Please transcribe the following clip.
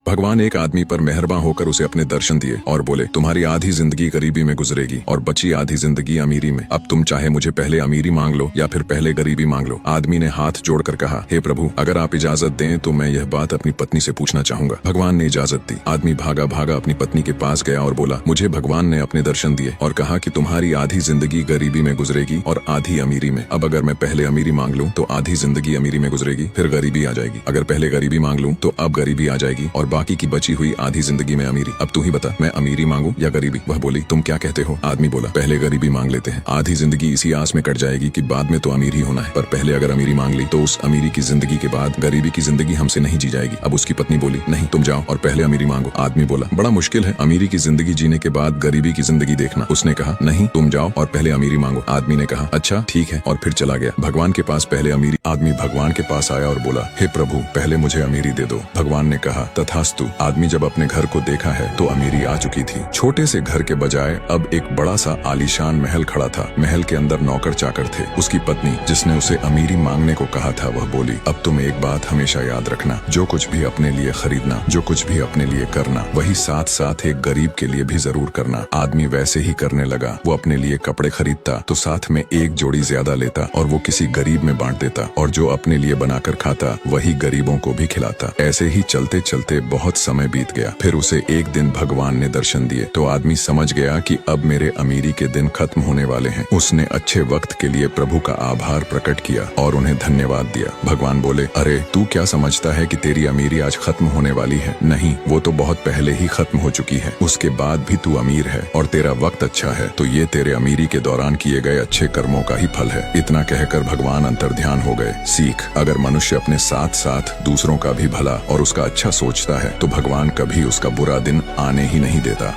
भगवान एक आदमी पर मेहरबान होकर उसे अपने दर्शन दिए और बोले, तुम्हारी आधी जिंदगी गरीबी में गुजरेगी और बची आधी जिंदगी अमीरी में। अब तुम चाहे मुझे पहले अमीरी मांग लो या फिर पहले गरीबी मांग लो। आदमी ने हाथ जोड़कर कहा, हे प्रभु, अगर आप इजाजत दें तो मैं यह बात अपनी पत्नी से पूछना चाहूंगा। भगवान ने इजाजत दी। आदमी भागा भागा अपनी पत्नी के पास गया और बोला, मुझे भगवान ने अपने दर्शन दिए और कहा कि तुम्हारी आधी जिंदगी गरीबी में गुजरेगी और आधी अमीरी में। अब अगर मैं पहले अमीरी मांग लूं तो आधी जिंदगी अमीरी में गुजरेगी, फिर गरीबी आ जाएगी। अगर पहले गरीबी मांग लूं तो अब गरीबी आ जाएगी और बाकी की बची हुई आधी जिंदगी में अमीरी। अब तू ही बता, मैं अमीरी मांगू या गरीबी? वह बोली, तुम क्या कहते हो? आदमी बोला, पहले गरीबी मांग लेते हैं। आधी जिंदगी इसी आस में कट जाएगी कि बाद में तो अमीर ही होना है, पर पहले अगर अमीरी मांग ली तो उस अमीरी की जिंदगी के बाद गरीबी की जिंदगी हमसे नहीं जी जाएगी। अब उसकी पत्नी बोली, नहीं, तुम जाओ और पहले अमीरी मांगो। आदमी बोला, बड़ा मुश्किल है अमीरी की जिंदगी जीने के बाद गरीबी की जिंदगी देखना। उसने कहा, नहीं, तुम जाओ और पहले अमीरी मांगो। आदमी ने कहा, अच्छा ठीक है, और फिर चला गया भगवान के पास पहले अमीरी। आदमी भगवान के पास आया और बोला, हे प्रभु, पहले मुझे अमीरी दे दो। भगवान ने कहा, तथास्तु। आदमी जब अपने घर को देखा है तो अमीरी आ चुकी थी। छोटे से घर के बजाय अब एक बड़ा सा आलीशान महल खड़ा था। महल के अंदर नौकर चाकर थे। उसकी पत्नी, जिसने उसे अमीरी मांगने को कहा था, वह बोली, अब तुम एक बात हमेशा याद रखना, जो कुछ भी अपने लिए खरीदना, जो कुछ भी अपने लिए करना, वही साथ साथ एक गरीब के लिए भी जरूर करना। आदमी वैसे ही करने लगा। वो अपने लिए कपड़े खरीदता तो साथ में एक जोड़ी ज्यादा लेता और वो किसी गरीब में बांट देता, और जो अपने लिए बनाकर खाता वही गरीबों को भी खिलाता। ऐसे ही चलते चलते बहुत समय बीत गया। फिर उसे एक दिन भगवान ने दर्शन दिए तो आदमी समझ गया कि अब मेरे अमीरी के दिन खत्म होने वाले हैं। उसने अच्छे वक्त के लिए प्रभु का आभार प्रकट किया और उन्हें धन्यवाद दिया। भगवान बोले, अरे तू क्या समझता है कि तेरी अमीरी आज खत्म होने वाली है? नहीं, वो तो बहुत पहले ही खत्म हो चुकी है। उसके बाद भी तू अमीर है और तेरा वक्त अच्छा है, तो ये तेरे अमीरी के दौरान किए गए अच्छे कर्मों का ही फल है। इतना कहकर भगवान अंतर्ध्यान हो गए। सीख, अगर मनुष्य अपने साथ साथ दूसरों का भी भला और उसका अच्छा सोचता है तो भगवान कभी उसका बुरा दिन आने ही नहीं देता।